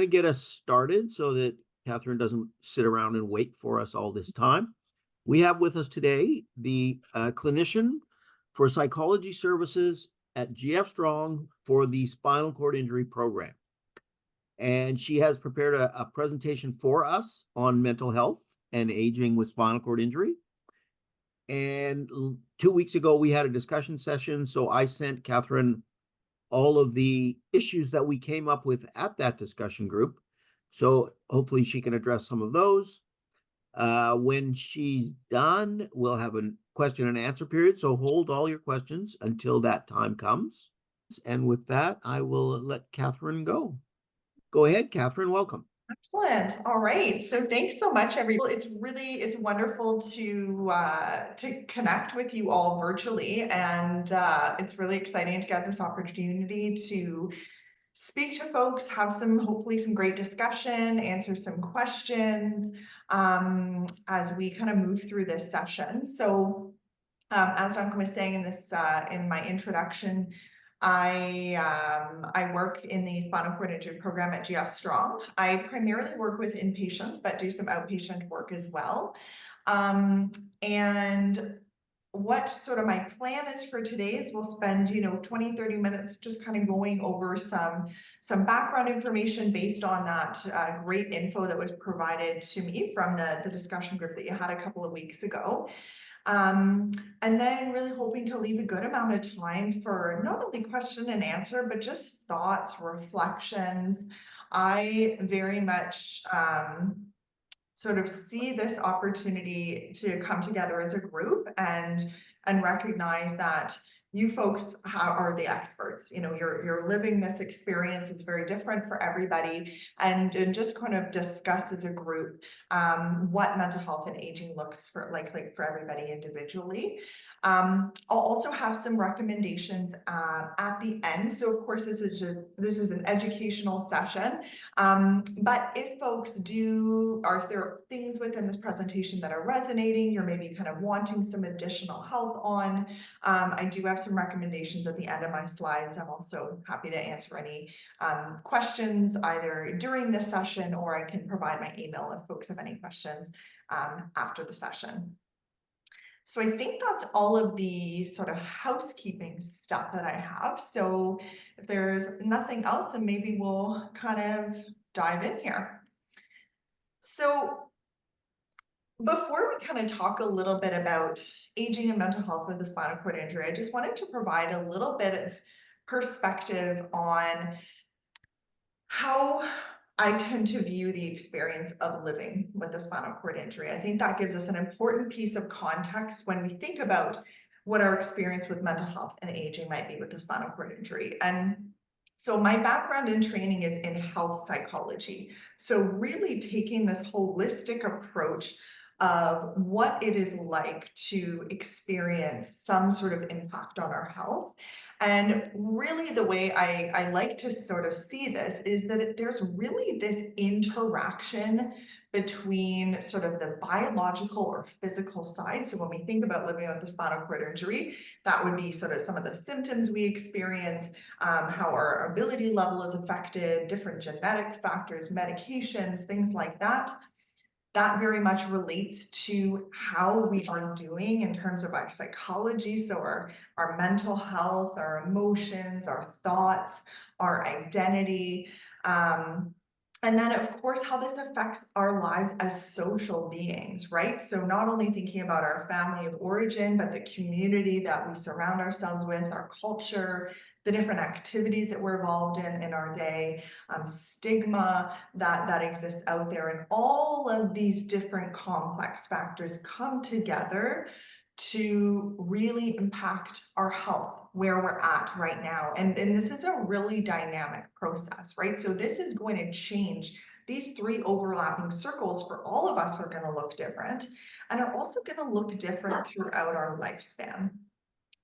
to get us started so that Katherine doesn't sit around and wait for us all this time. We have with us today the clinician for psychology services at GF Strong for the Spinal Cord Injury Program. And she has prepared a presentation for us on mental health and aging with spinal cord injury. And 2 weeks ago, we had a discussion session. So I sent Katherine all of the issues that we came up with at that discussion group. So hopefully she can address some of those. When she's done, we'll have a question and answer period. So hold all your questions until that time comes. And with that, I will let Katherine go. Go ahead, Katherine, welcome. Excellent. All right. So thanks so much, everyone. It's wonderful to connect with you all virtually, and it's really exciting to get this opportunity to speak to folks, have hopefully some great discussion, answer some questions as we kind of move through this session. So as Duncan was saying in my introduction, I work in the spinal cord injury program at GF Strong. I primarily work with inpatients, but do some outpatient work as well. And what sort of my plan is for today is we'll spend 20 30 minutes just kind of going over some background information based on that great info that was provided to me from the discussion group that you had a couple of weeks ago. And then really hoping to leave a good amount of time for not only question and answer, but just thoughts, reflections. I very much sort of see this opportunity to come together as a group and recognize that you folks are the experts. You're living this experience. It's very different for everybody, and just kind of discuss as a group what mental health and aging looks like for everybody individually. I'll also have some recommendations at the end. So of course, this is an educational session. But if folks or if there are things within this presentation that are resonating, you're maybe kind of wanting some additional help on, I do have some recommendations at the end of my slides. I'm also happy to answer any questions either during this session, or I can provide my email if folks have any questions after the session. So I think that's all of the sort of housekeeping stuff that I have. So if there's nothing else, then maybe we'll kind of dive in here. So before we kind of talk a little bit about aging and mental health with the spinal cord injury, I just wanted to provide a little bit of perspective on how I tend to view the experience of living with a spinal cord injury. I think that gives us an important piece of context when we think about what our experience with mental health and aging might be with the spinal cord injury. And so my background and training is in health psychology. So really taking this holistic approach of what it is like to experience some sort of impact on our health. And really the way I like to sort of see this is that there's really this interaction between sort of the biological or physical side. So when we think about living with the spinal cord injury, that would be sort of some of the symptoms we experience, how our ability level is affected, different genetic factors, medications, things like that. That very much relates to how we are doing in terms of our psychology. So our mental health, our emotions, our thoughts, our identity. And then of course, how this affects our lives as social beings, right? So not only thinking about our family of origin, but the community that we surround ourselves with, our culture, the different activities that we're involved in our day, stigma that exists out there, and all of these different complex factors come together to really impact our health where we're at right now. And this is a really dynamic process, right? So this is going to change. These three overlapping circles for all of us are going to look different, and are also going to look different throughout our lifespan.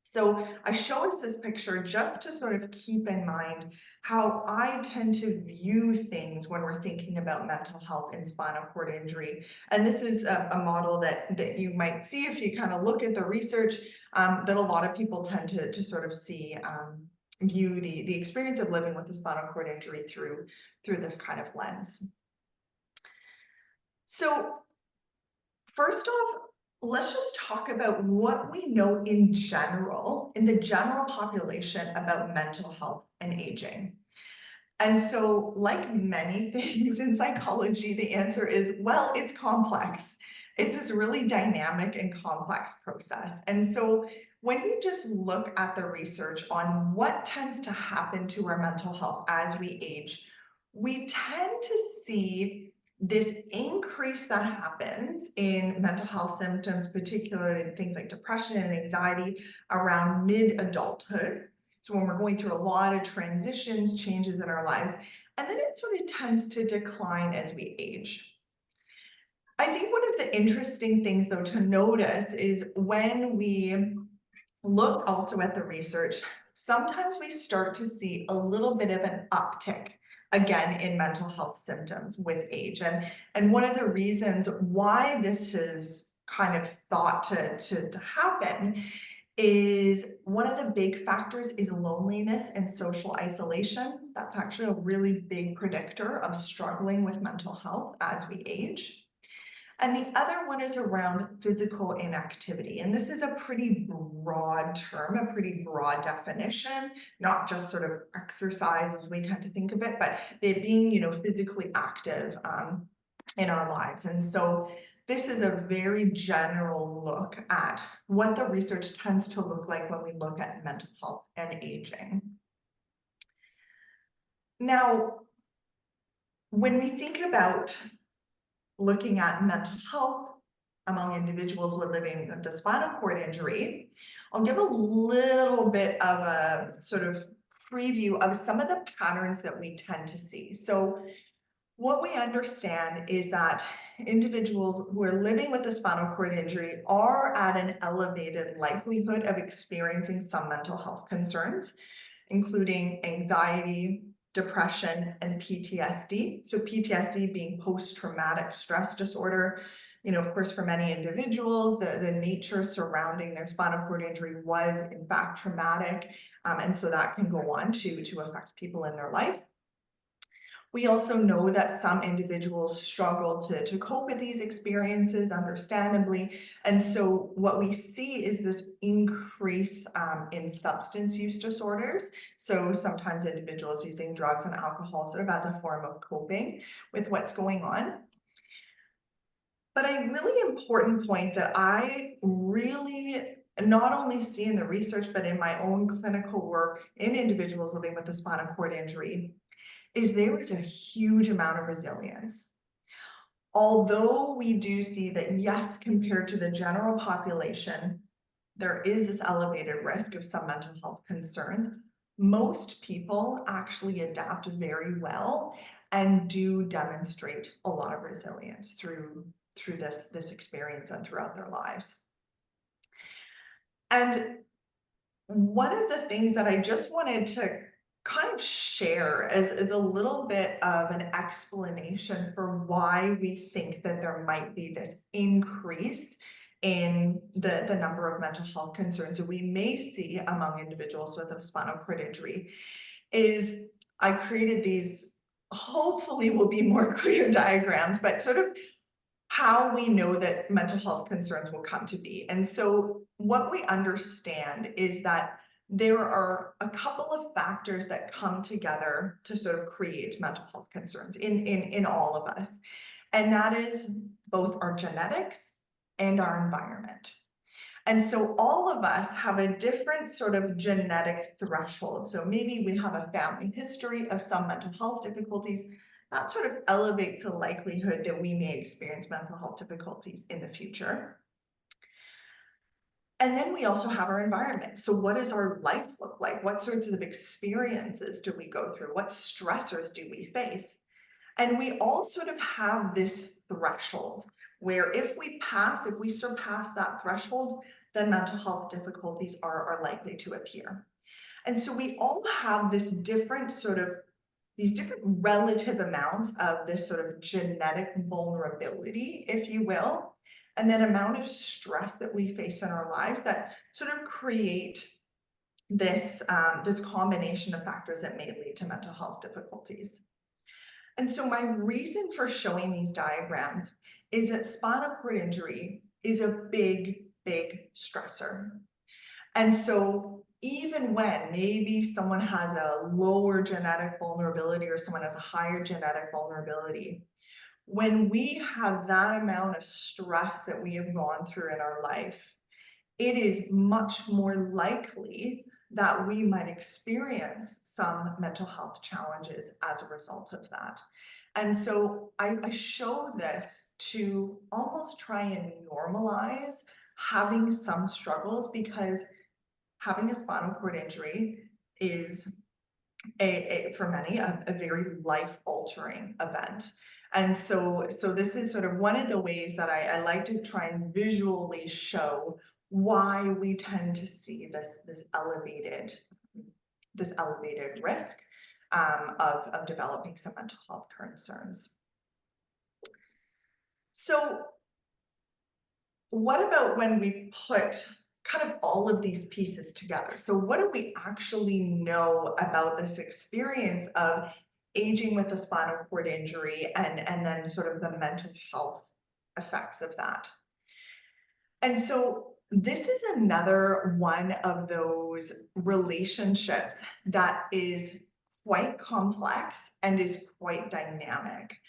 So I show us this picture just to sort of keep in mind how I tend to view things when we're thinking about mental health and spinal cord injury. And this is a model that you might see if you kind of look at the research that a lot of people tend to sort of see view the experience of living with a spinal cord injury through this kind of lens. So first off, let's just talk about what we know in general, in the general population, about mental health and aging. And so, like many things in psychology, the answer is, well, it's complex. It's this really dynamic and complex process. And so when we just look at the research on what tends to happen to our mental health as we age, we tend to see this increase that happens in mental health symptoms, particularly things like depression and anxiety around mid-adulthood. So when we're going through a lot of transitions, changes in our lives, and then it sort of tends to decline as we age. I think one of the interesting things, though, to notice is when we look also at the research, sometimes we start to see a little bit of an uptick again in mental health symptoms with age. And one of the reasons why this is kind of thought to happen is one of the big factors is loneliness and social isolation. That's actually a really big predictor of struggling with mental health as we age. And the other one is around physical inactivity. And this is a pretty broad term, a pretty broad definition, not just sort of exercise as we tend to think of it, but it being, physically active in our lives. And so this is a very general look at what the research tends to look like when we look at mental health and aging. Now, when we think about looking at mental health among individuals who are living with a spinal cord injury, I'll give a little bit of a sort of preview of some of the patterns that we tend to see. So what we understand is that individuals who are living with a spinal cord injury are at an elevated likelihood of experiencing some mental health concerns, including anxiety, depression, and PTSD. So PTSD being post-traumatic stress disorder. Of course, for many individuals, the nature surrounding their spinal cord injury was in fact traumatic. And so that can go on to affect people in their life. We also know that some individuals struggle to cope with these experiences, understandably. And so what we see is this increase in substance use disorders. So sometimes individuals using drugs and alcohol sort of as a form of coping with what's going on. But a really important point that I really not only see in the research, but in my own clinical work in individuals living with a spinal cord injury is there is a huge amount of resilience. Although we do see that, yes, compared to the general population, there is this elevated risk of some mental health concerns, most people actually adapt very well and do demonstrate a lot of resilience through this experience and throughout their lives. And one of the things that I just wanted to kind of share as a little bit of an explanation for why we think that there might be this increase in the number of mental health concerns that we may see among individuals with a spinal cord injury is I created these, hopefully will be more clear diagrams, but sort of how we know that mental health concerns will come to be. And so what we understand is that there are a couple of factors that come together to sort of create mental health concerns in all of us. And that is both our genetics and our environment. And so all of us have a different sort of genetic threshold. So maybe we have a family history of some mental health difficulties. That sort of elevates the likelihood that we may experience mental health difficulties in the future. And then we also have our environment. So what does our life look like? What sorts of experiences do we go through? What stressors do we face? And we all sort of have this threshold where if we surpass that threshold, then mental health difficulties are likely to appear. And so we all have this different these different relative amounts of this sort of genetic vulnerability, if you will, and that amount of stress that we face in our lives that sort of create this combination of factors that may lead to mental health difficulties. And so my reason for showing these diagrams is that spinal cord injury is a big, big stressor. And so even when maybe someone has a lower genetic vulnerability or someone has a higher genetic vulnerability, when we have that amount of stress that we have gone through in our life, it is much more likely that we might experience some mental health challenges as a result of that. And so I show this to almost try and normalize having some struggles, because having a spinal cord injury is for many a very life-altering event. And so this is sort of one of the ways that I like to try and visually show why we tend to see this elevated risk of developing some mental health concerns. So what about when we put kind of all of these pieces together? So what do we actually know about this experience of aging with a spinal cord injury and then sort of the mental health effects of that? And so this is another one of those relationships that is quite complex and is quite dynamic.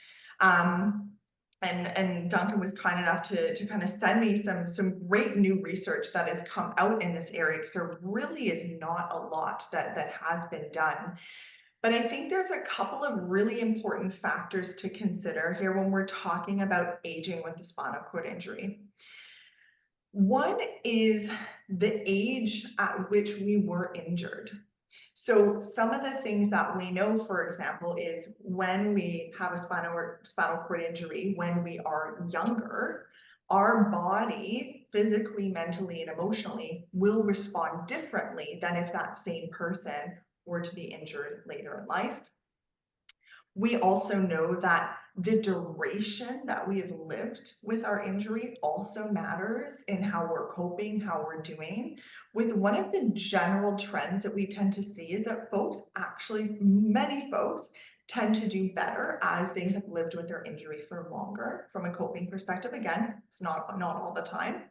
And Duncan was kind enough to kind of send me some great new research that has come out in this area, because there really is not a lot that has been done. But I think there's a couple of really important factors to consider here when we're talking about aging with a spinal cord injury. One is the age at which we were injured. So some of the things that we know, for example, is when we have a spinal cord injury, when we are younger, our body physically, mentally, and emotionally will respond differently than if that same person were to be injured later in life. We also know that the duration that we have lived with our injury also matters in how we're coping, how we're doing. With one of the general trends that we tend to see is that many folks tend to do better as they have lived with their injury for longer from a coping perspective. Again, it's not all the time.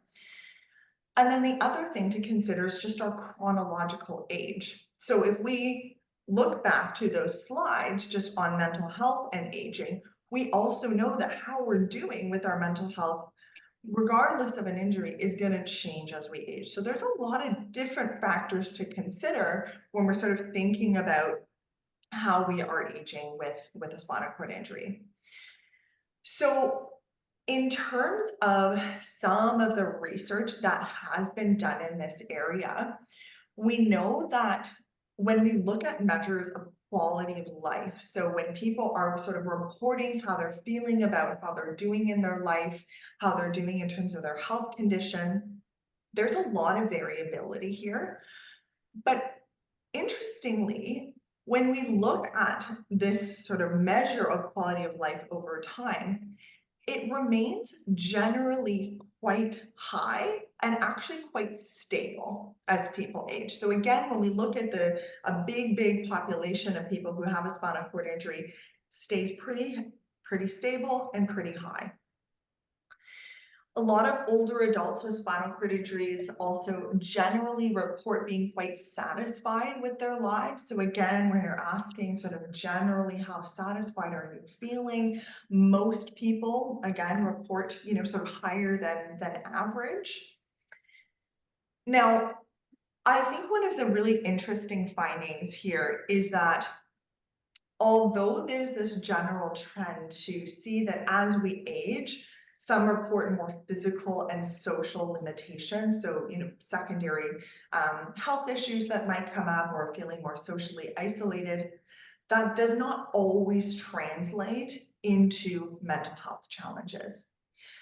And then the other thing to consider is just our chronological age. So if we look back to those slides just on mental health and aging, we also know that how we're doing with our mental health, regardless of an injury, is going to change as we age. So there's a lot of different factors to consider when we're sort of thinking about how we are aging with a spinal cord injury. So in terms of some of the research that has been done in this area, we know that when we look at measures of quality of life, so when people are sort of reporting how they're feeling about how they're doing in their life, how they're doing in terms of their health condition, there's a lot of variability here. But interestingly, when we look at this sort of measure of quality of life over time, it remains generally quite high and actually quite stable as people age. So again, when we look at a big population of people who have a spinal cord injury, stays pretty stable and pretty high. A lot of older adults with spinal cord injuries also generally report being quite satisfied with their lives. So again, when you're asking sort of generally how satisfied are you feeling, most people again report, sort of higher than average. Now, I think one of the really interesting findings here is that although there's this general trend to see that as we age, some report more physical and social limitations. So, secondary health issues that might come up, or feeling more socially isolated. That does not always translate into mental health challenges.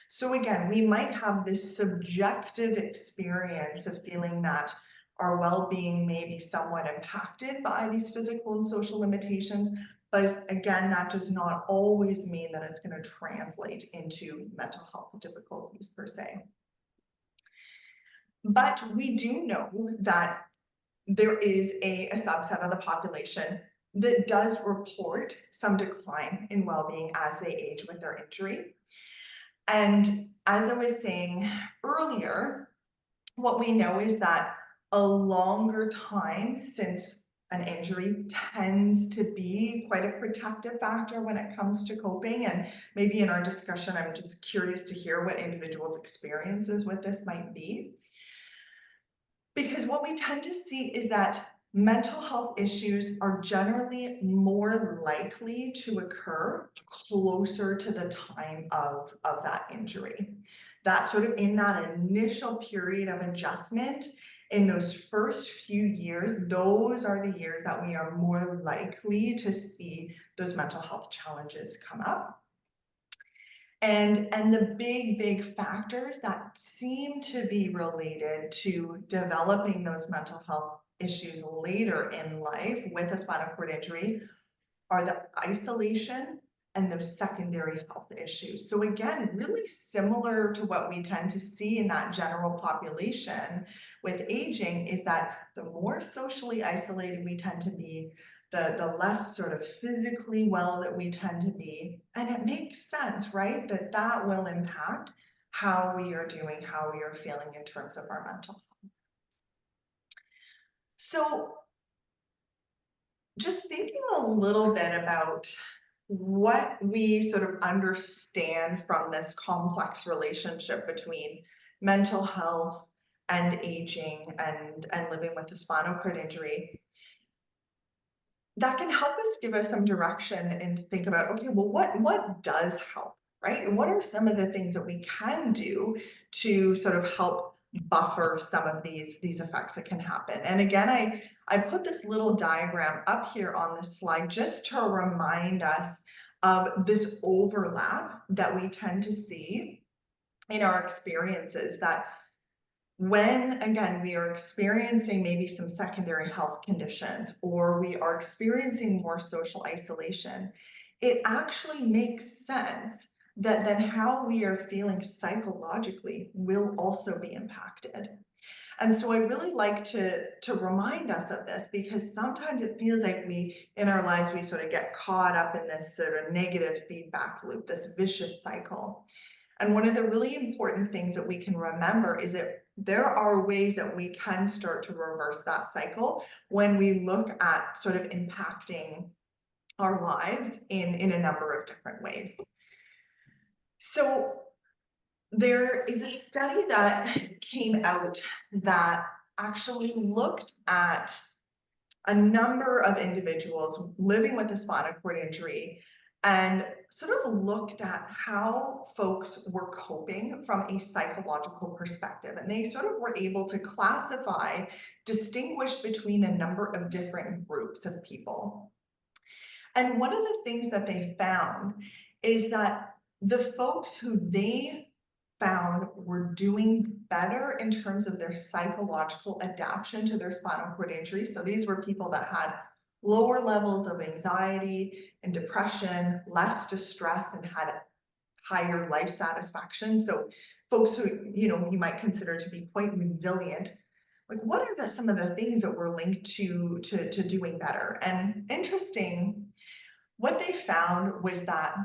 So again, we might have this subjective experience of feeling that our well-being may be somewhat impacted by these physical and social limitations. But again, that does not always mean that it's going to translate into mental health difficulties per se. But we do know that there is a subset of the population that does report some decline in well-being as they age with their injury. And as I was saying earlier, what we know is that a longer time since an injury tends to be quite a protective factor when it comes to coping. And maybe in our discussion, I'm just curious to hear what individuals' experiences with this might be. Because what we tend to see is that mental health issues are generally more likely to occur closer to the time of that injury. That sort of in that initial period of adjustment, in those first few years, those are the years that we are more likely to see those mental health challenges come up. And the big factors that seem to be related to developing those mental health issues later in life with a spinal cord injury are the isolation and the secondary health issues. So again, really similar to what we tend to see in that general population with aging, is that the more socially isolated we tend to be, the less sort of physically well that we tend to be. And it makes sense, right? That will impact how we are doing, how we are feeling in terms of our mental health. So just thinking a little bit about what we sort of understand from this complex relationship between mental health and aging and living with a spinal cord injury, that can help us give us some direction and think about, okay, well, what does help, right? And what are some of the things that we can do to sort of help buffer some of these effects that can happen? And again, I put this little diagram up here on this slide just to remind us of this overlap that we tend to see in our experiences, that when, again, we are experiencing maybe some secondary health conditions, or we are experiencing more social isolation, it actually makes sense that then how we are feeling psychologically will also be impacted. And so I really like to remind us of this, because sometimes it feels like we, in our lives, we sort of get caught up in this sort of negative feedback loop, this vicious cycle. And one of the really important things that we can remember is that there are ways that we can start to reverse that cycle when we look at sort of impacting our lives in a number of different ways. So there is a study that came out that actually looked at a number of individuals living with a spinal cord injury and sort of looked at how folks were coping from a psychological perspective. And they sort of were able to classify, distinguish between a number of different groups of people. And one of the things that they found is that the folks who they found were doing better in terms of their psychological adaptation to their spinal cord injury. So these were people that had lower levels of anxiety and depression, less distress, and had higher life satisfaction. So folks who, you might consider to be quite resilient. Like, what are some of the things that were linked to doing better? And interesting, what they found was that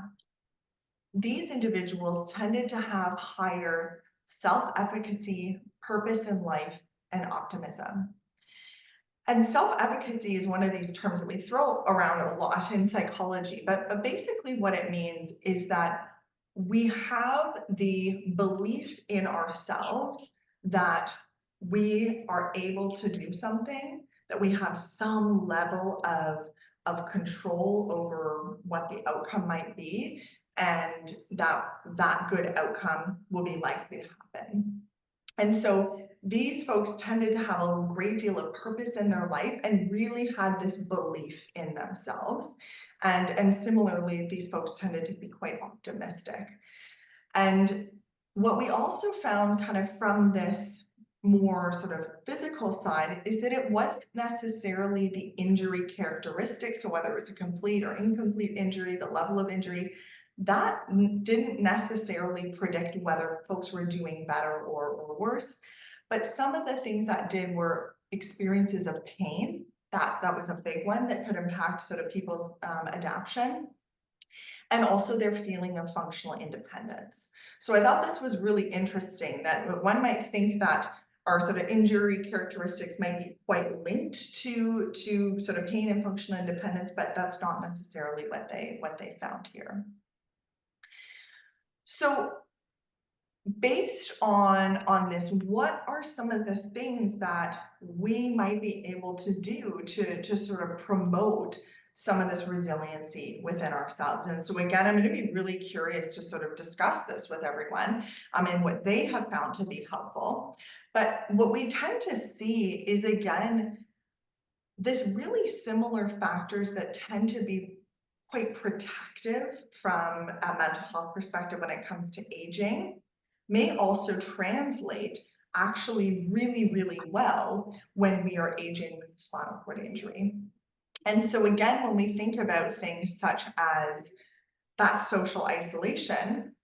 these individuals tended to have higher self-efficacy, purpose in life, and optimism. And self-efficacy is one of these terms that we throw around a lot in psychology, but basically what it means is that we have the belief in ourselves that we are able to do something, that we have some level of control over what the outcome might be, and that good outcome will be likely to happen. And so these folks tended to have a great deal of purpose in their life and really had this belief in themselves. And similarly, these folks tended to be quite optimistic. And what we also found kind of from this more sort of physical side is that it wasn't necessarily the injury characteristics, so whether it was a complete or incomplete injury, the level of injury, that didn't necessarily predict whether folks were doing better or worse. But some of the things that did were experiences of pain. That was a big one that could impact sort of people's adaptation, and also their feeling of functional independence. So I thought this was really interesting, that one might think that our sort of injury characteristics might be quite linked to sort of pain and functional independence, but that's not necessarily what they found here. So based on this, what are some of the things that we might be able to do to sort of promote some of this resiliency within ourselves? And so again, I'm going to be really curious to sort of discuss this with everyone, and what they have found to be helpful. But what we tend to see is, again, this really similar factors that tend to be quite protective from a mental health perspective when it comes to aging may also translate actually really, really well when we are aging with spinal cord injury. And so again, when we think about things such as that social isolation,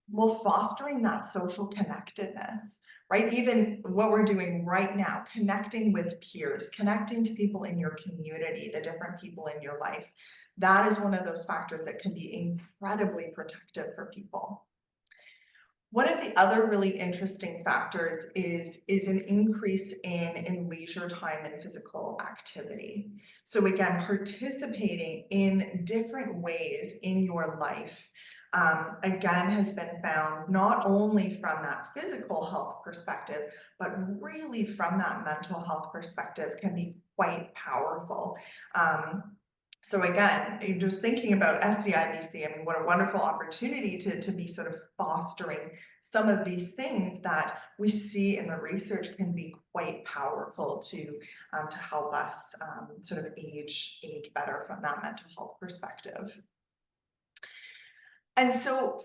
well, fostering that social connectedness, right? Even what we're doing right now, connecting with peers, connecting to people in your community, the different people in your life, that is one of those factors that can be incredibly protective for people. One of the other really interesting factors is an increase in leisure time and physical activity. So again, participating in different ways in your life, again, has been found not only from that physical health perspective, but really from that mental health perspective can be quite powerful. So again, just thinking about SCIBC, I mean, what a wonderful opportunity to be sort of fostering some of these things that we see in the research can be quite powerful to help us sort of age better from that mental health perspective. And so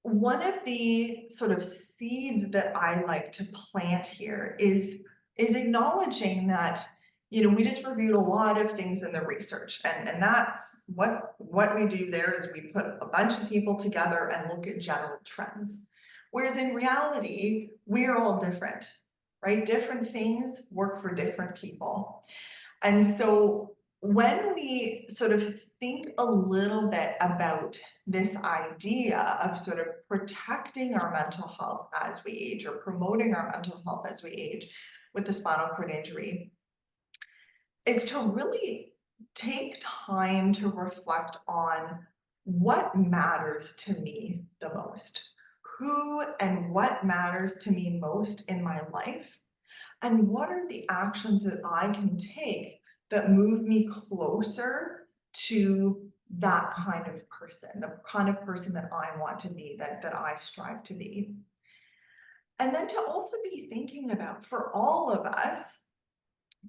one of the sort of seeds that I like to plant here is acknowledging that, you know, we just reviewed a lot of things in the research, and that's what we do there is we put a bunch of people together and look at general trends. Whereas in reality, we're all different, right? Different things work for different people. And so when we sort of think a little bit about this idea of sort of protecting our mental health as we age, or promoting our mental health as we age with the spinal cord injury, is to really take time to reflect on what matters to me the most. Who and what matters to me most in my life? And what are the actions that I can take that move me closer to that kind of person, the kind of person that I want to be, that I strive to be? And then to also be thinking about, for all of us,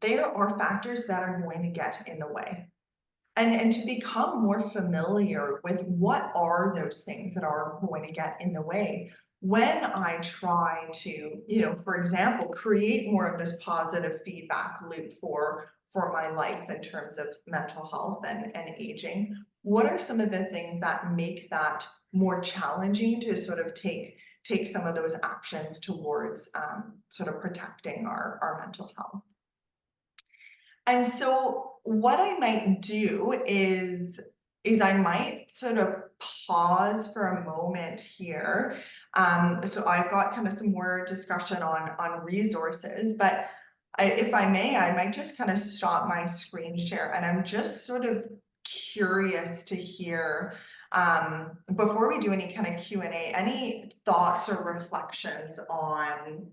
there are factors that are going to get in the way. And to become more familiar with what are those things that are going to get in the way when I try to, you know, for example, create more of this positive feedback loop for my life in terms of mental health and aging. What are some of the things that make that more challenging to sort of take some of those actions towards sort of protecting our mental health? And so what I might do is I might sort of pause for a moment here. So I've got kind of some more discussion on resources, but if I may, I might just kind of stop my screen share, and I'm just sort of curious to hear, before we do any kind of Q&A, any thoughts or reflections on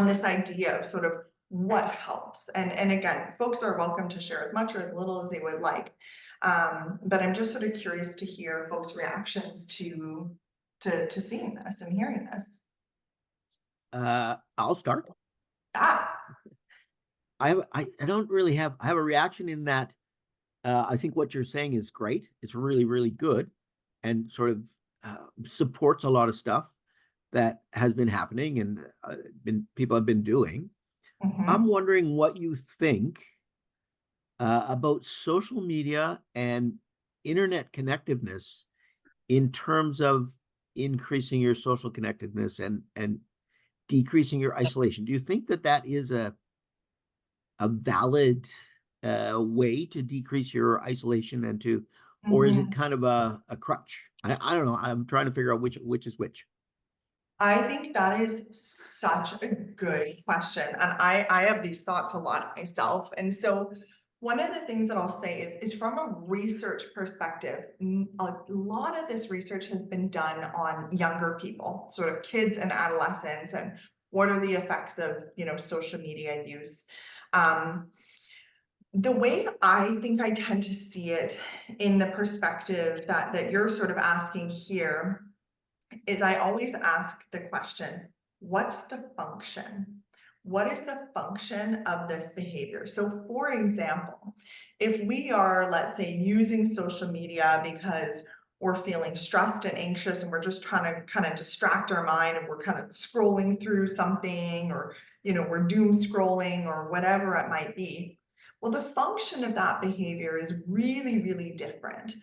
this idea of sort of what helps. And again, folks are welcome to share as much or as little as they would like. But I'm just sort of curious to hear folks' reactions to seeing this and hearing this. I'll start. Ah, I don't really have, I have a reaction in that I think what you're saying is great. It's really, really good, and sort of supports a lot of stuff that has been happening and people have been doing. I'm mhm. wondering what you think about social media and internet connectiveness in terms of increasing your social connectedness and decreasing your isolation. Do you think that that is a a valid way to decrease your isolation and to, or is it Mhm. kind of a crutch? I don't know. I'm trying to figure out which is which. I think that is such a good question. And I have these thoughts a lot myself. And so one of the things that I'll say is from a research perspective, a lot of this research has been done on younger people, sort of kids and adolescents, and what are the effects of, social media use. Um, the way I think I tend to see it in the perspective that you're sort of asking here is I always ask the question, what's the function? What is the function of this behavior? So for example, if we are, let's say, using social media because we're feeling stressed and anxious and we're just trying to kind of distract our mind and we're kind of scrolling through something, or we're doom scrolling or whatever it might be, well, the function of that behavior is really, really different.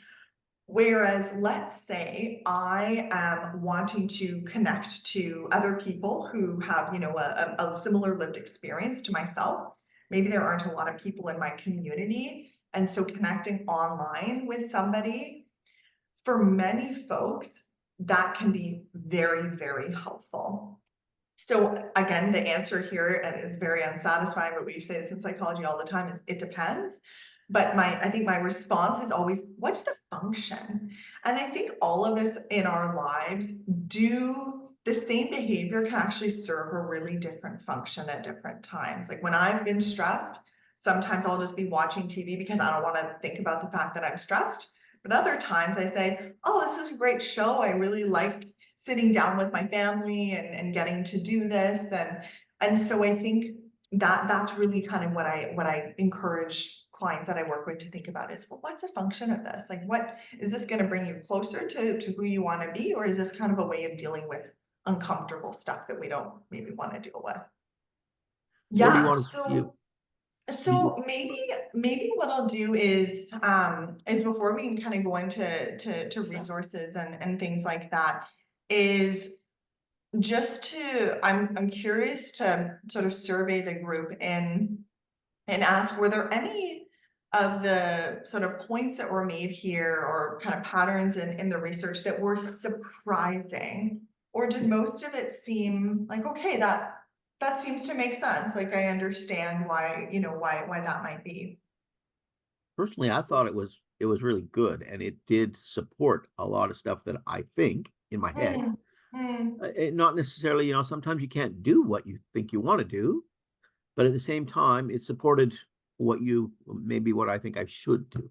Whereas, let's say I am wanting to connect to other people who have, a similar lived experience to myself. Maybe there aren't a lot of people in my community. And so connecting online with somebody, for many folks, that can be very, very helpful. So again, the answer here, and is very unsatisfying, but we say this in psychology all the time, is it depends. But I think my response is always, what's the function? And I think all of us in our lives do the same behavior can actually serve a really different function at different times. Like when I've been stressed, sometimes I'll just be watching TV because I don't want to think about the fact that I'm stressed. But other times I say, oh, this is a great show. I really like sitting down with my family and getting to do this. And so I think that's really kind of what I encourage clients that I work with to think about is, well, what's the function of this? Like, what is this going to bring you closer to who you want to be? Or is this kind of a way of dealing with uncomfortable stuff that we don't maybe want to deal with? Or do you Yeah. want to you, So maybe what I'll do is before we can kind of go into to resources and things like that, is just I'm curious to sort of survey the group and ask, were there any of the sort of points that were made here or kind of patterns in the research that were surprising? Or did most of it seem like, okay, that seems to make sense. Like I understand why, why that might be. personally, I thought it was really good, and it did support a lot of stuff that I think in my head. Mm, mm, Not necessarily, sometimes you can't do what you think you want to do, but at the same time, it supported what I think I should do.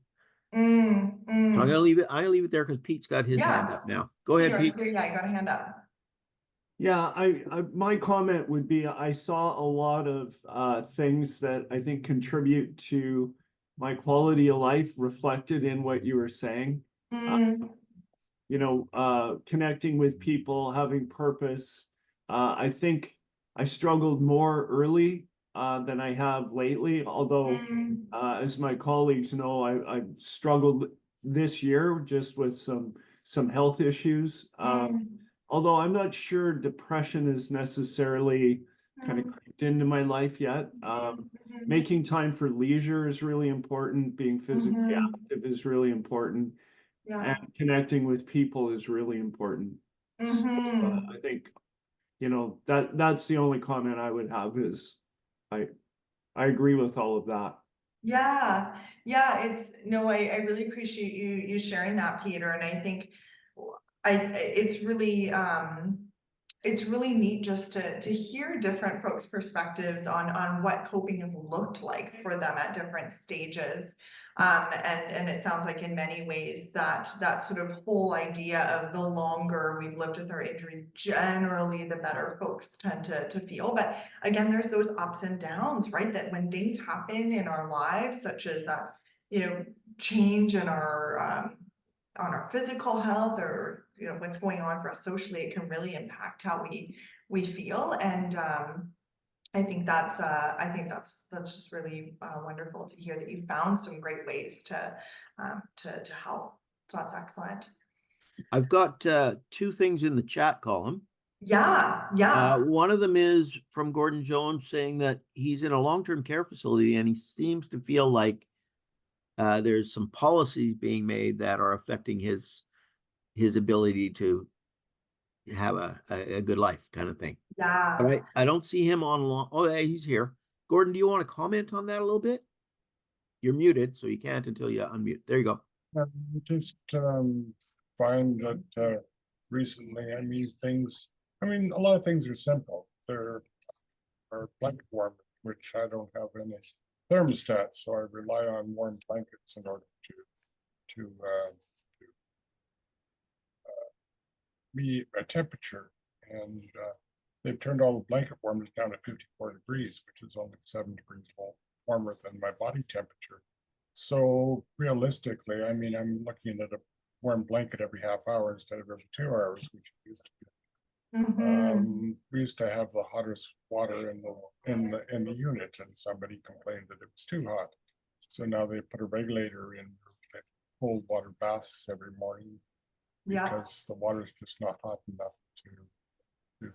So I'm mm. gonna leave it there because Pete's got his hand Yeah. up now. Go ahead, Peter, I Pete. see, yeah, you got a hand up. Yeah, my comment would be I saw a lot of things that I think contribute to my quality of life reflected in what you were saying. Uh, Mm, Connecting with people, having purpose. I think I struggled more early than I have lately, although mm, as my colleagues know, I've struggled this year just with some health issues. mm, Although I'm not sure depression is necessarily kind of mm, creeped into my life yet. mhm, Making time for leisure is really important. Being physically mhm. active is really important, and Yeah. connecting with people is really important. So, Mhm. I think that's the only comment I would have is I I agree with all of that. Yeah. Yeah. It's no, I really appreciate you sharing that, Peter. And I think it's really neat just to hear different folks' perspectives on what coping has looked like for them at different stages. And it sounds like in many ways that sort of whole idea of the longer we've lived with our injury, generally the better folks tend to feel. But again, there's those ups and downs, right? That when things happen in our lives, such as that, change in our on our physical health, or what's going on for us socially, it can really impact how we feel. And I think that's just really wonderful to hear that you found some great ways to help. So that's excellent. I've got two things in the chat column. Yeah. One of them is from Gordon Jones saying that he's in a long-term care facility and he seems to feel like there's some policies being made that are affecting his ability to have a good life kind of thing. Yeah. But I don't see him on long. Oh, yeah, he's here. Gordon, do you want to comment on that a little bit? You're muted, so you can't until you unmute. There you go. Just find that recently, a lot of things are simple. There are blanket warmers, which I don't have any thermostat, so I rely on warm blankets in order to meet a temperature. And they've turned all the blanket warmers down to 54 degrees, which is only 7 degrees warmer than my body temperature. So realistically, I'm looking at a warm blanket every half hour instead of every 2 hours, which it used to be. We used to have the hottest water in the unit, and somebody complained that it was too hot. So now they put a regulator in, cold water baths every morning because the water is just not hot enough to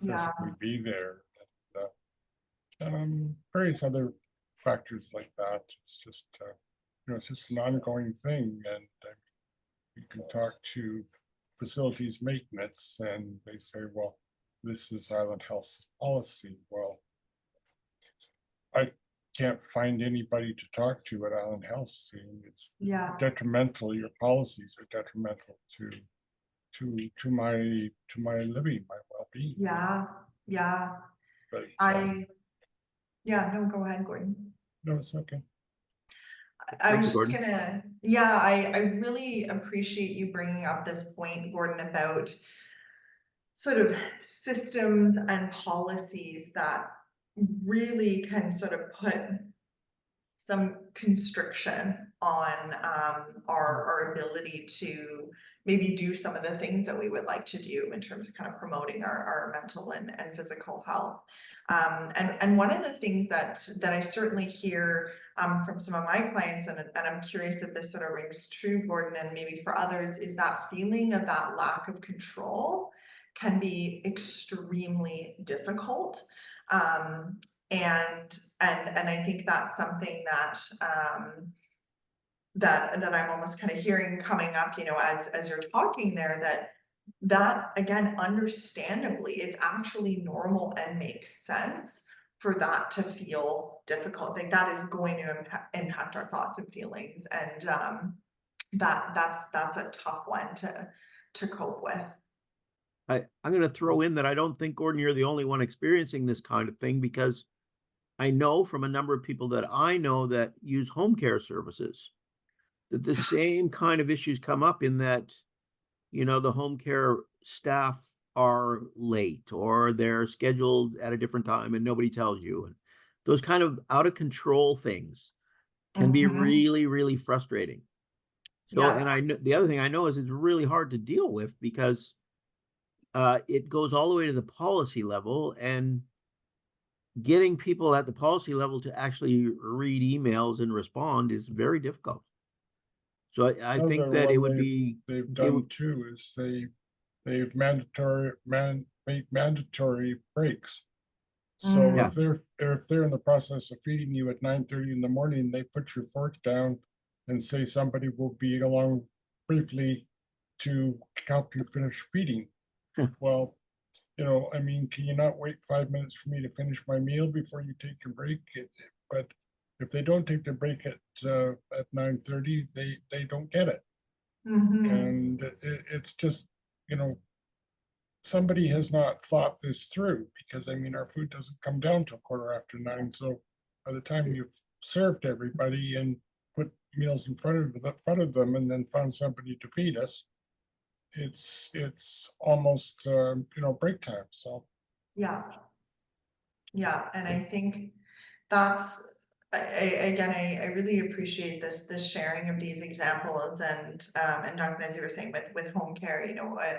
physically be there. And various other factors like that. It's just it's just an ongoing thing, and you can talk to facilities maintenance, and they say, well, this is Island Health's policy. Well, I can't find anybody to talk to at Island Health, saying it's detrimental. Your policies are detrimental to my living, my well-being. Yeah. But no, go ahead, Gordon. no, it's okay. I was just gonna, I really appreciate you bringing up this point, Gordon, about sort of systems and policies that really can sort of put some constriction on our ability to maybe do some of the things that we would like to do in terms of kind of promoting our mental and physical health. And one of the things that I certainly hear from some of my clients, and I'm curious if this sort of rings true, Gordon, and maybe for others, is that feeling of that lack of control can be extremely difficult. And I think that's something that that I'm almost kind of hearing coming up, as you're talking there, that again, understandably, it's actually normal and makes sense for that to feel difficult. I think that is going to impact our thoughts and feelings, and that's a tough one to cope with. I'm going to throw in that I don't think, Gordon, you're the only one experiencing this kind of thing, because I know from a number of people that I know that use home care services that the same kind of issues come up, in that, the home care staff are late or they're scheduled at a different time and nobody tells you. And those kind of out of control things can be really, really frustrating. So, and I know the other thing I know is it's really hard to deal with, because it goes all the way to the policy level, and getting people at the policy level to actually read emails and respond is very difficult. So I think that it would be, they've done too is they've made mandatory breaks. So if they're in the process of feeding you at 9:30 in the morning, they put your fork down and say somebody will be along briefly to help you finish feeding. Well, can you not wait 5 minutes for me to finish my meal before you take your break? But if they don't take their break at 9:30, they don't get it. And it's just, somebody has not thought this through, because our food doesn't come down till 9:15. So by the time you've served everybody and put meals in front of them and then found somebody to feed us, it's almost break time. So and I think that's, I really appreciate this sharing of these examples, and Duncan, as you were saying, with home care,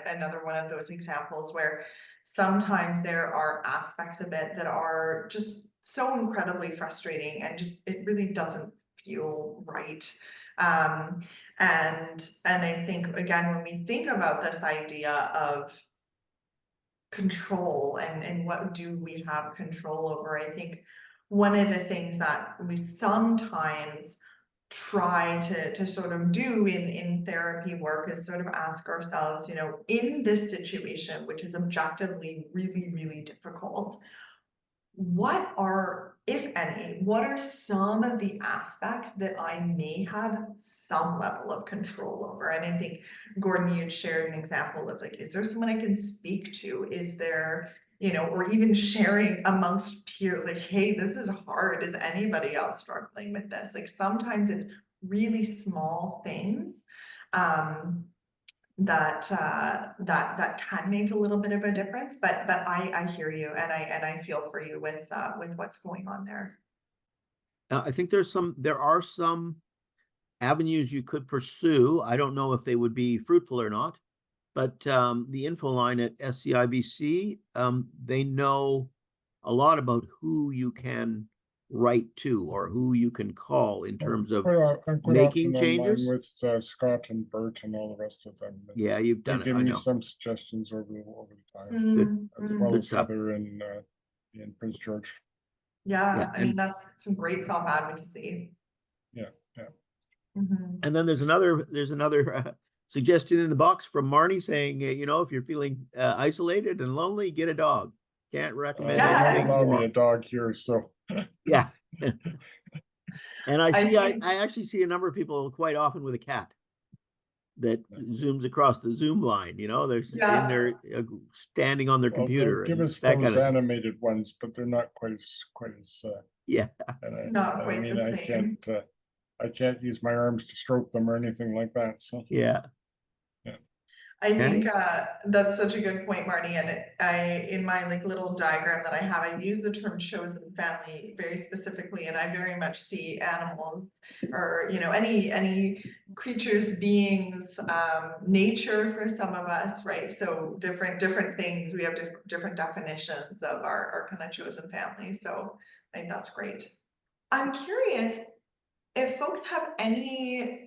another one of those examples where sometimes there are aspects of it that are just so incredibly frustrating, and just it really doesn't feel right. And I think, again, when we think about this idea of control and what do we have control over. I think one of the things that we sometimes try to sort of do in therapy work is sort of ask ourselves, you know, in this situation, which is objectively really, really difficult, what are, if any, what are some of the aspects that I may have some level of control over? And I think, Gordon, you'd shared an example of like, is there someone I can speak to? Is there, you know, or even sharing amongst peers, like, hey, this is hard. Is anybody else struggling with this? Like sometimes it's really small things. That can make a little bit of a difference, but I hear you and I feel for you with what's going on there. I think there are some avenues you could pursue. I don't know if they would be fruitful or not, but the info line at SCIBC, they know a lot about who you can write to or who you can call in terms of I'm quite making often online changes. with Scott and Bert and all the rest of them. and Yeah, you've They've done it. I given me know. some suggestions over the time, as well Good as stuff. Heather in Prince George. Yeah, I mean, and that's some great self-advocacy. Yeah, yeah. Mhm. and then there's another suggestion in the box from Marnie saying, you know, if you're feeling isolated and lonely, get a dog. Can't recommend They don't anything allow me more. a dog here, so. Yeah. And I think- actually see a number of people quite often with a cat that zooms across the Zoom line, you know, they're in Yeah. there standing on their Well, they'll computer give and us that those kind of, animated ones, but they're not quite as yeah. Not quite the same. I can't use my arms to stroke them or anything like that, so. Yeah. I Annie? think that's such a good point, Marnie. And in my like little diagram that I have, I use the term chosen family very specifically, and I very much see animals or, you know, any creatures, beings, nature for some of us, right? So different things. We have different definitions of our kind of chosen family. So I think that's great. I'm curious if folks have any,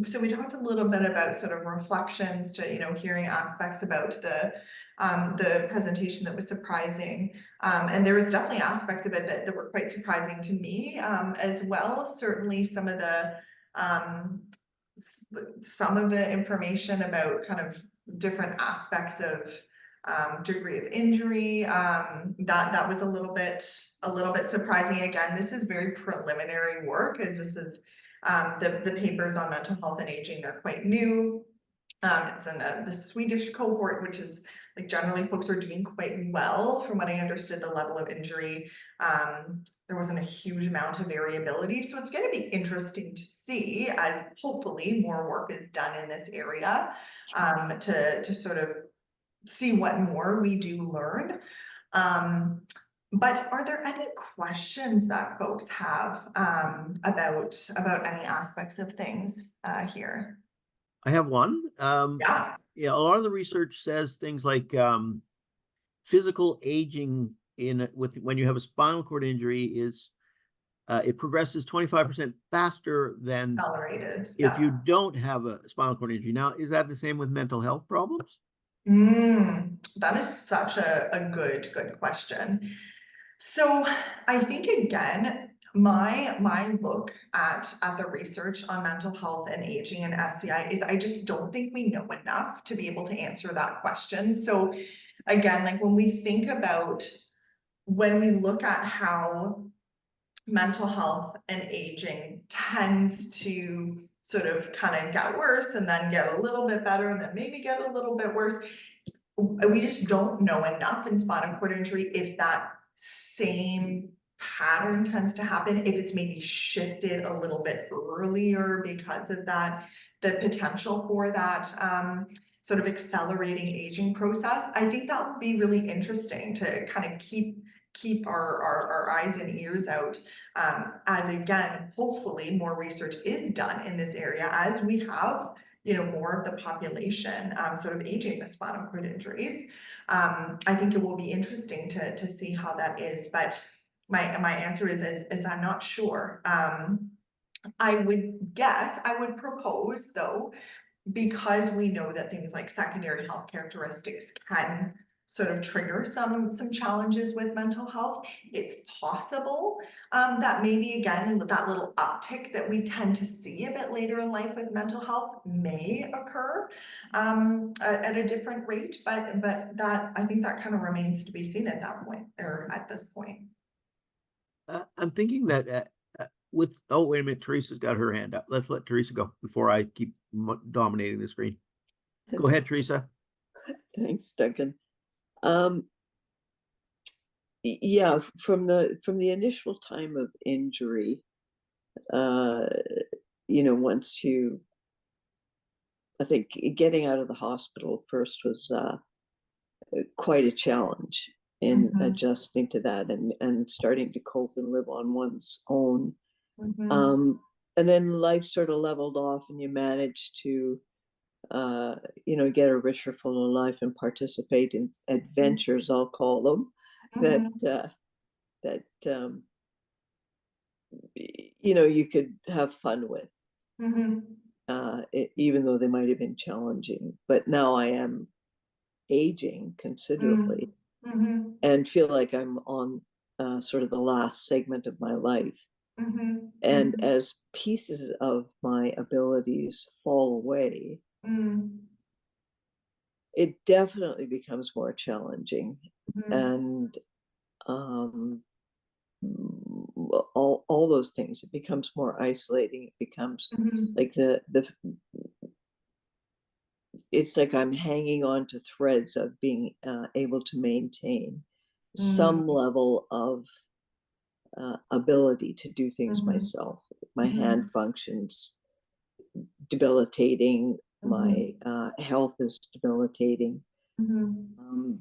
so we talked a little bit about sort of reflections to, you know, hearing aspects about the presentation that was surprising. And there was definitely aspects of it that were quite surprising to me as well. Certainly some of the information about kind of different aspects of degree of injury, that was a little bit surprising. Again, this is very preliminary work, as this is the papers on mental health and aging, they're quite new. It's in the Swedish cohort, which is like generally folks are doing quite well. From what I understood, the level of injury, there wasn't a huge amount of variability. So it's going to be interesting to see as hopefully more work is done in this area to sort of see what more we do learn. But are there any questions that folks have about any aspects of things here? I have one. Yeah. Yeah, a lot of the research says things like physical aging when you have a spinal cord injury is it progresses 25% faster than Accelerated. if you don't have a spinal cord injury. Now, is that the same with mental health problems? That is such a good question. So I think again, my look at the research on mental health and aging and SCI is I just don't think we know enough to be able to answer that question. So again, like when we look at how mental health and aging tends to sort of kind of get worse and then get a little bit better and then maybe get a little bit worse, we just don't know enough in spinal cord injury if that same pattern tends to happen, if it's maybe shifted a little bit earlier because of that, the potential for that sort of accelerating aging process. I think that would be really interesting to kind of keep our eyes and ears out as again, hopefully more research is done in this area as we have, you know, more of the population sort of aging with spinal cord injuries. I think it will be interesting to see how that is, but my answer is I'm not sure. I would propose though, because we know that things like secondary health characteristics can sort of trigger some challenges with mental health. It's possible that maybe again that little uptick that we tend to see a bit later in life with mental health may occur at a different rate, but that I think that kind of remains to be seen at that point or at this point. I'm thinking that oh, wait a minute, Teresa's got her hand up. Let's let Teresa go before I keep dominating the screen. Go ahead, Teresa. Thanks, Duncan. Yeah, from the initial time of injury, once I think getting out of the hospital first was quite a challenge in adjusting to that and starting to cope and live on one's own. And then life sort of leveled off, and you managed to get a richer, fuller life and participate in adventures, I'll call them, that you could have fun with, even though they might have been challenging. But now I am aging considerably and feel like I'm on sort of the last segment of my life. And as pieces of my abilities fall away, it definitely becomes more challenging. And all those things, it becomes more isolating. It becomes like it's like I'm hanging on to threads of being able to maintain some level of ability to do things myself. My hand functions debilitating. My health is debilitating. And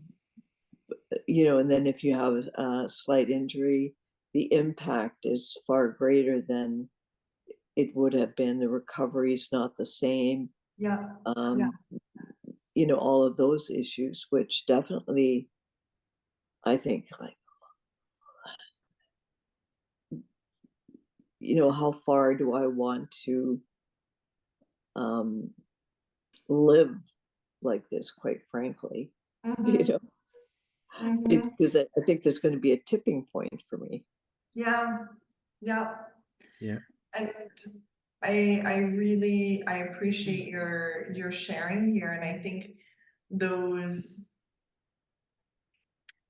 then if you have a slight injury, the impact is far greater than it would have been. The recovery is not the same. All of those issues, which definitely, I think, like, how far do I want to live like this, quite frankly? Because I think there's going to be a tipping point for me. Yeah. And I appreciate your sharing here, and I think those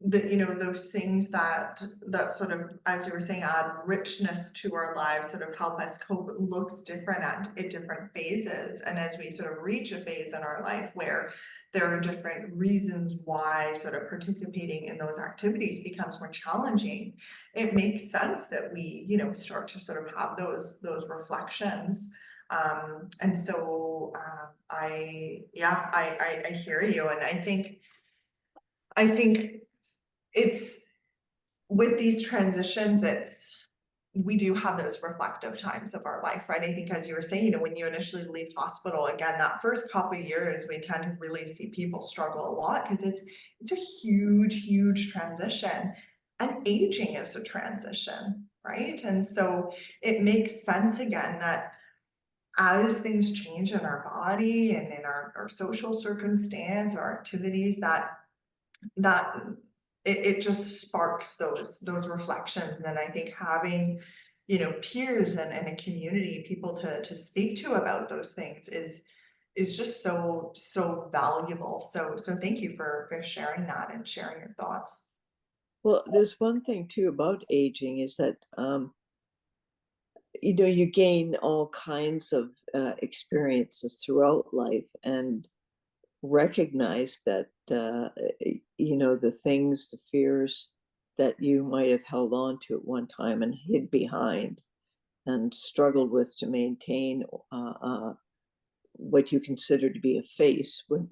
those things that sort of, as you were saying, add richness to our lives, sort of help us cope, looks different at different phases. And as we sort of reach a phase in our life where there are different reasons why sort of participating in those activities becomes more challenging, it makes sense that we, start to sort of have those reflections. And so I hear you. And I think it's with these transitions, we do have those reflective times of our life, right? I think, as you were saying, when you initially leave hospital, again, that first couple of years, we tend to really see people struggle a lot because it's a huge transition, and aging is a transition, right? And so it makes sense again that as things change in our body and in our social circumstance, our activities, that it just sparks those reflections. And I think having, peers and a community, people to speak to about those things is just so valuable. So thank you for sharing that and sharing your thoughts. Well, there's one thing too about aging is that you gain all kinds of experiences throughout life, and recognize that the things, the fears that you might have held on to at one time and hid behind and struggled with to maintain what you consider to be a face, when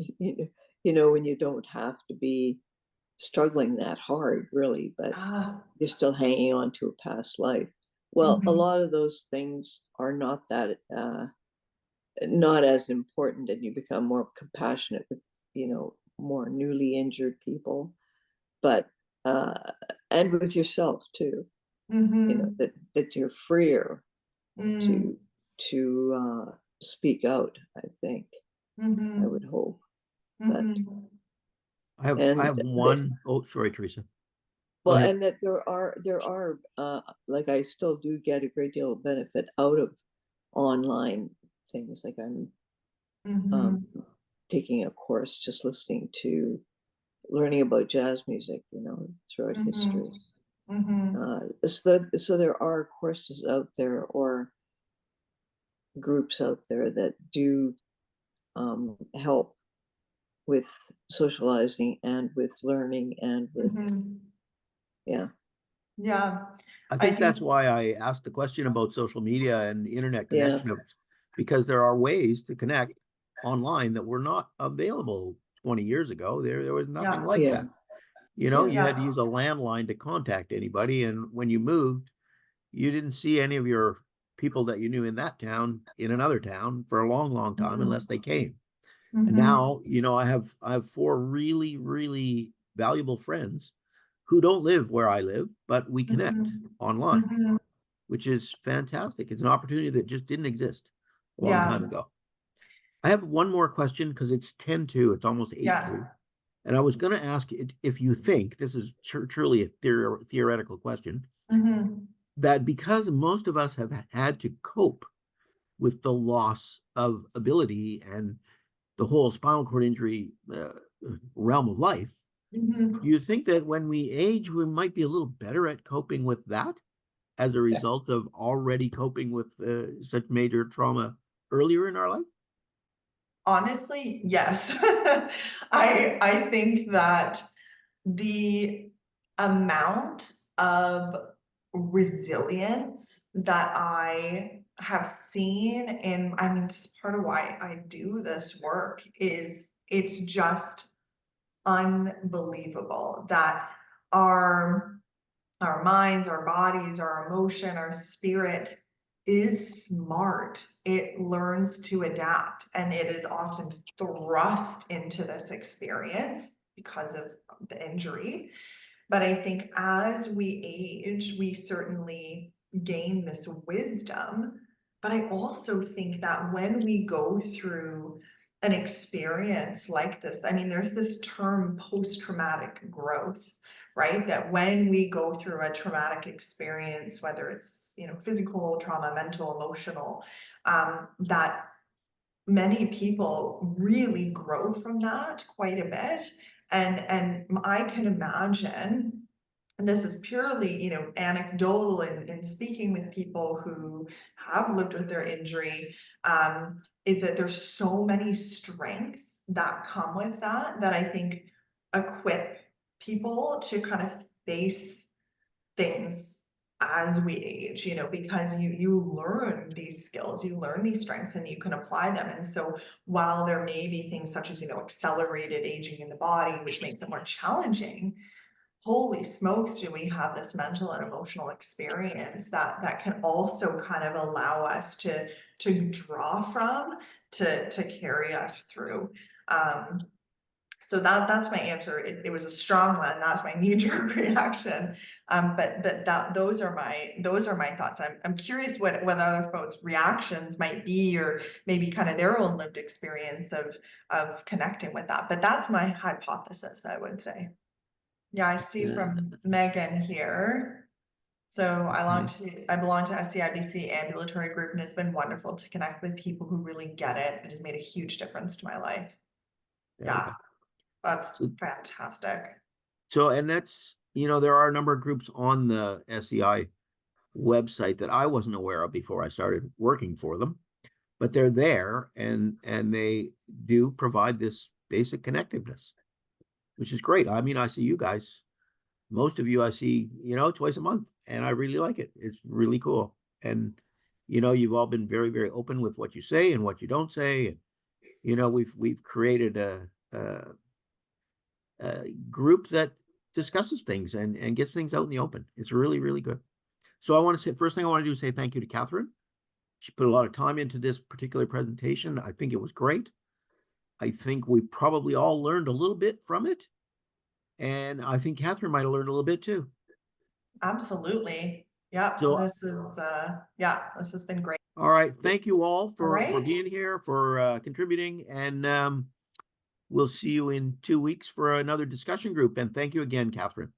when you don't have to be struggling that hard, really, but you're still hanging on to a past life. Well, a lot of those things are not that not as important, and you become more compassionate with more newly injured people, but and with yourself too. That you're freer to speak out, I think. I would hope that I have And one, oh, sorry, Teresa. Go well, ahead. and that there are, like, I still do get a great deal of benefit out of online things. Like I'm Mhm, taking a course, just learning about jazz music, throughout history. mhm, mhm. So there are courses out there or groups out there that do help with socializing and with learning and with, Mhm. yeah, Yeah, I I think think, that's why I asked the question about social media and internet yeah, connection because there are ways to connect online that were not available 20 years ago. There was nothing yeah, like yeah, that. You know, yeah, you had to yeah, use a landline to contact anybody, and when you moved, you didn't see any of your people that you knew in that town in another town for a long, long time unless mhm, they came. And mhm, now, I have four really, really valuable friends who don't live where I live, but we connect mhm, online, mhm. which is fantastic. It's an opportunity that just didn't exist a long Yeah, time ago. I have one more question because it's 10 to, it's almost 8 to. yeah, And I was going to ask if you think, this is truly a theoretical question, mhm, that because most of us have had to cope with the loss of ability and the whole spinal cord injury realm of life, do mhm. you think that when we age, we might be a little better at coping with that as a result of already coping with such major trauma earlier in our life? Honestly, yes. I think that the amount of resilience that I have seen, and I mean, it's part of why I do this work, is it's just unbelievable that our our minds, our bodies, our emotion, our spirit is smart. It learns to adapt, and it is often thrust into this experience because of the injury. But I think as we age, we certainly gain this wisdom. But I also think that when we go through an experience like this, I mean, there's this term post-traumatic growth, right? That when we go through a traumatic experience, whether it's, physical trauma, mental, emotional, that many people really grow from that quite a bit. And I can imagine, and this is purely, anecdotal in speaking with people who have lived with their injury, is that there's so many strengths that come with that I think equip people to kind of face things as we age, because you learn these skills, you learn these strengths, and you can apply them. And so while there may be things such as, accelerated aging in the body, which makes it more challenging, holy smokes, do we have this mental and emotional experience that can also kind of allow us to draw from, to carry us through. So that's my answer. It was a strong one. That's my knee-jerk reaction. But those are my thoughts. I'm curious what other folks' reactions might be, or maybe kind of their own lived experience of connecting with that. But that's my hypothesis, I would say. Yeah, I see Yeah. from Megan here. So I belong to SCIBC Ambulatory Group, and it's been wonderful to connect with people who really get it. It has made a huge difference to my life. Yeah, Yeah. that's So, fantastic. and that's, there are a number of groups on the SEI website that I wasn't aware of before I started working for them, but they're there and they do provide this basic connectiveness, which is great. I mean, I see you guys, most of you I see, twice a month, and I really like it. It's really cool. And, you've all been very, very open with what you say and what you don't say. And, we've created a group that discusses things and gets things out in the open. It's really, really good. So I want to say, first thing I want to do is say thank you to Katherine. She put a lot of time into this particular presentation. I think it was great. I think we probably all learned a little bit from it. And I think Katherine might have learned a little bit too. Absolutely. Yep. So, This has been great. all right. Thank you all All for right. being here, for contributing. And We'll see you in 2 weeks for another discussion group. And thank you again, Catherine.